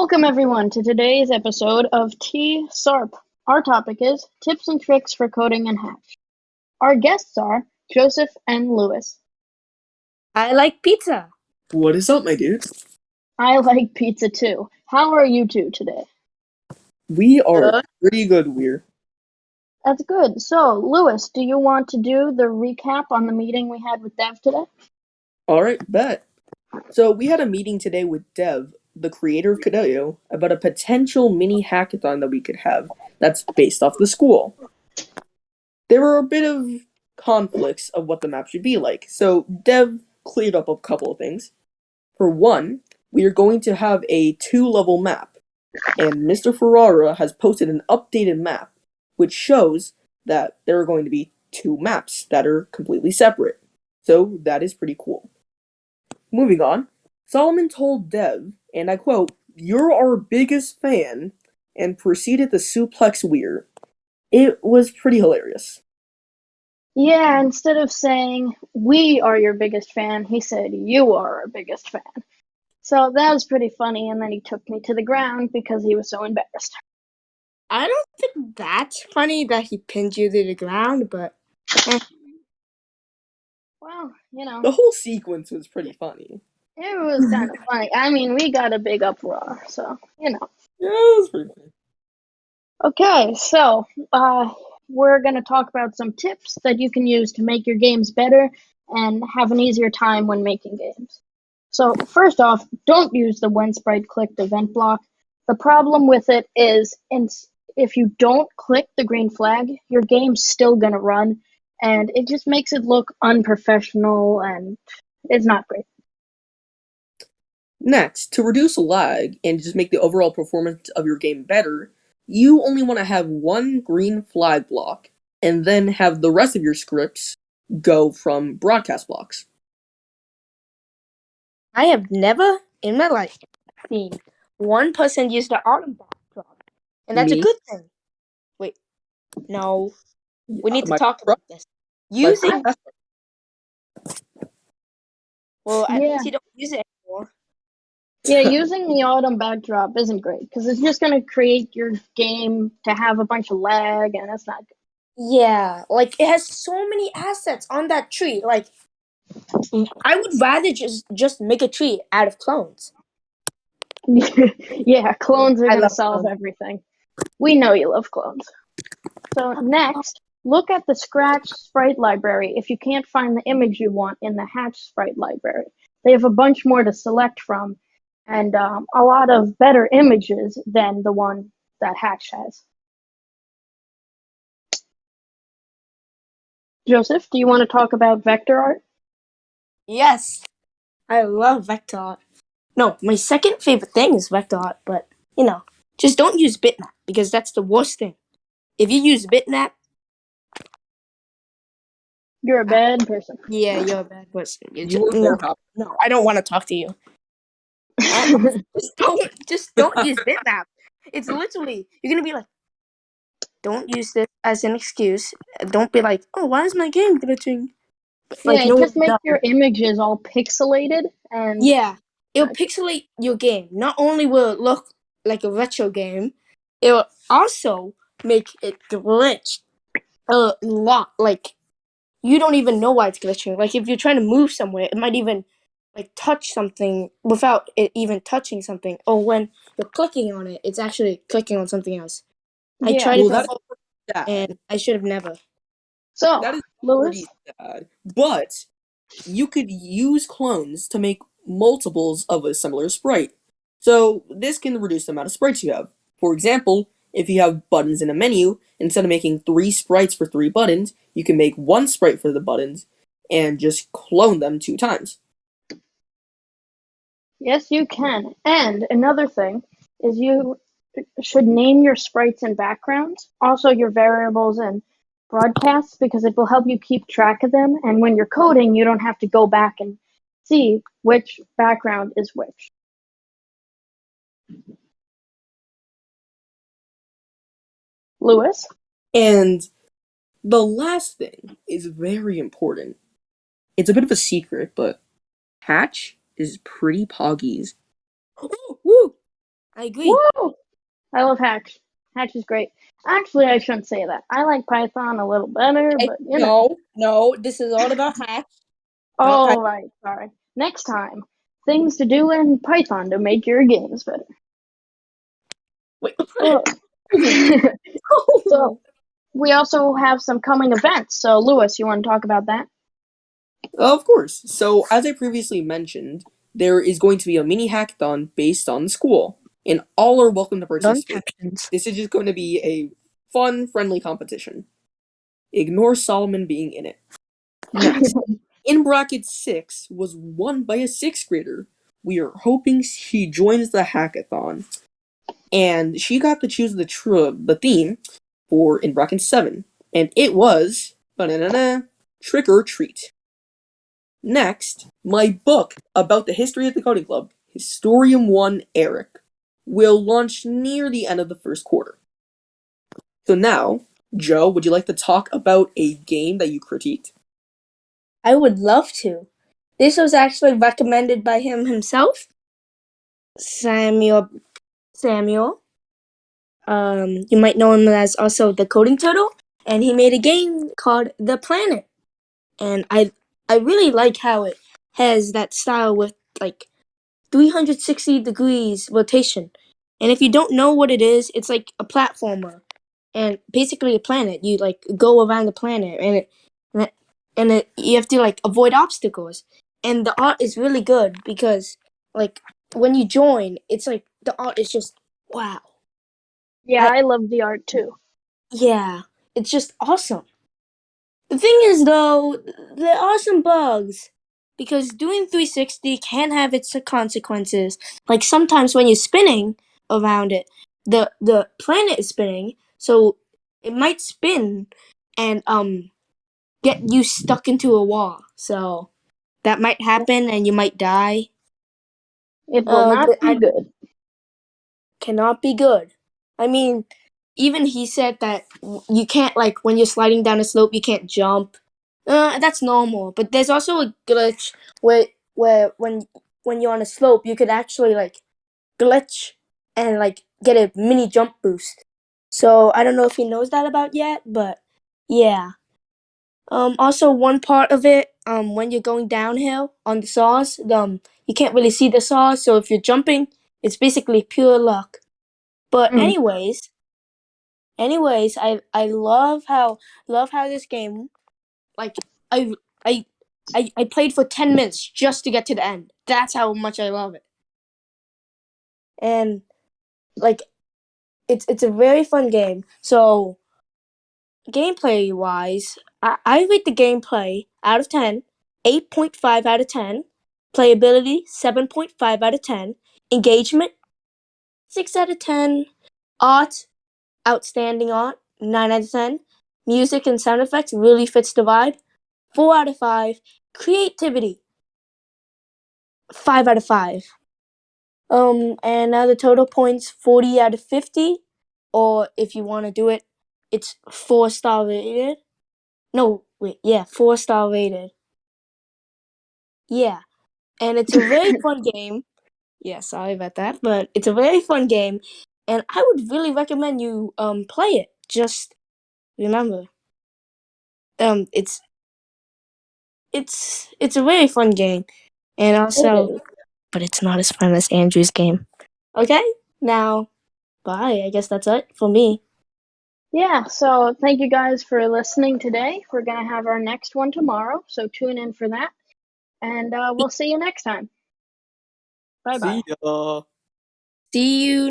Welcome everyone to today's episode of T-SARP. Our topic is tips and tricks for coding in Hatch. Our guests are Joseph and Lewis. I like pizza. What is up, my dude? I like pizza too. How are you two today? We are Good. pretty good, Weir. That's good. So, Lewis, do you want to do the recap on the meeting we had with Dev today? Alright, bet. So, we had a meeting today with Dev, the creator of Kadeo, about a potential mini hackathon that we could have that's based off the school. There were a bit of conflicts of what the map should be like, so Dev cleared up a couple of things. For one, we are going to have a 2-level map, and Mr. Ferrara has posted an updated map, which shows that there are going to be 2 maps that are completely separate. So that is pretty cool. Moving on, Solomon told Dev, and I quote, "You're our biggest fan," and proceeded to suplex Weir. It was pretty hilarious. Yeah, instead of saying, we are your biggest fan, he said, you are our biggest fan. So that was pretty funny, and then he took me to the ground because he was so embarrassed. I don't think that's funny that he pinned you to the ground, but Well, The whole sequence was pretty funny. it was kind of funny. I mean, we got a big uproar, so. Yeah, it was pretty funny. Okay, so we're going to talk about some tips that you can use to make your games better and have an easier time when making games. So first off, don't use the when sprite clicked event block. The problem with it is if you don't click the green flag, your game's still going to run, and it just makes it look unprofessional, and it's not great. Next, to reduce lag and just make the overall performance of your game better, you only want to have one green flag block, and then have the rest of your scripts go from broadcast blocks. I have never in my life seen one person use the autumn backdrop, and that's a Me? good thing. Wait, no, we need to My talk about this. my Using, well, at Yeah. least you don't use it anymore. Yeah, using the autumn backdrop isn't great because it's just going to create your game to have a bunch of lag, and that's not Yeah, like it has so many assets on that tree. Like, I would rather just make a tree out of clones. good. Yeah, clones are I going to love solve clones. everything. We know you love clones. So next, look at the Scratch sprite library if you can't find the image you want in the Hatch sprite library. They have a bunch more to select from, and a lot of better images than the one that Hatch has. Joseph, do you want to talk about vector art? Yes, I love vector art. No, my second favorite thing is vector art, but just don't use bitmap because that's the worst thing. If you use bitmap, You're a bad person. yeah, you're a bad person. You were No, there, Hop. no, I don't want to talk to you. Just don't use bitmap. It's literally you're gonna be like, don't use this as an excuse. Don't be like, oh, why is my game glitching? But, Yeah, like it no just one makes knows. your images all pixelated and Yeah, it'll pixelate your game. Not only will it look like a retro game, it will also make it glitch a lot. Like you don't even know why it's glitching. Like if you're trying to move somewhere, it might even like touch something without it even touching something. Or when you're clicking on it, it's actually clicking on something else. I yeah. tried it Well, that before, is and sad. I should have never. So, That is Lewis, pretty sad. But you could use clones to make multiples of a similar sprite. So this can reduce the amount of sprites you have. For example, if you have buttons in a menu, instead of making 3 sprites for 3 buttons, you can make 1 sprite for the buttons and just clone them 2 times. yes, you can. And another thing is you should name your sprites and backgrounds, also your variables and broadcasts, because it will help you keep track of them. And when you're coding, you don't have to go back and see which background is which. Lewis? And the last thing is very important. It's a bit of a secret, but Hatch is pretty poggies. Woo! I agree. Woo! I love Hatch. Hatch is great. Actually, I shouldn't say that. I like Python a little better, but you know. No, this is all about hacks. Not Oh, right. Sorry. Next time, things to do in Python to make your games better. Wait. Oh. So we also have some coming events. So Lewis, you want to talk about that? Of course. So, as I previously mentioned, there is going to be a mini hackathon based on the school, and all are welcome to Done participate. captions. This is just going to be a fun, friendly competition. Ignore Solomon being in it. Next, in bracket 6 was won by a 6th grader. We are hoping she joins the hackathon. And she got to choose the theme for in bracket 7. And it was Trick or Treat. Next, my book about the history of the Coding Club, Historium 1 Eric, will launch near the end of the first quarter. So now, Joe, would you like to talk about a game that you critiqued? I would love to. This was actually recommended by him himself, Samuel. You might know him as also the Coding Turtle, and he made a game called The Planet. And I really like how it has that style with like 360 degrees rotation. And if you don't know what it is, it's like a platformer and basically a planet. You like go around the planet and you have to like avoid obstacles. And the art is really good because like when you join, it's like the art is just wow. Yeah, I love the art too. Yeah, it's just awesome. The thing is, though, there are some bugs because doing 360 can have its consequences. Like sometimes when you're spinning around it, the planet is spinning, so it might spin and get you stuck into a wall. So that might happen, and you might die. It will not be I good. cannot be good. I mean, even he said that you can't like when you're sliding down a slope, you can't jump. That's normal, but there's also a glitch where when you're on a slope, you could actually like glitch and like get a mini jump boost. So I don't know if he knows that about yet, but yeah. Also one part of it, when you're going downhill on the saws, you can't really see the saws, so if you're jumping, it's basically pure luck. But Mm. anyways, I love how this game like I I I played for 10 minutes just to get to the end. That's how much I love it. And like it's a very fun game. So gameplay wise, I rate the gameplay out of 10, 8.5 out of 10, playability 7.5 out of 10, engagement 6 out of 10, art outstanding art 9 out of 10, music and sound effects really fits the vibe 4 out of 5, creativity 5 out of 5. And now the total points 40 out of 50, or if you want to do it, it's 4-star rated. No, wait, yeah, 4-star rated. Yeah, and it's a very fun game. Yeah, sorry about that, but it's a very fun game, and I would really recommend you play it. Just remember, it's it's a very fun game, and It also, is. but it's not as fun as Andrew's game. Okay, now bye. I guess that's it for me. Yeah, so thank you guys for listening today. We're going to have our next one tomorrow, so tune in for that. And we'll see you next time. Bye bye. See ya. See you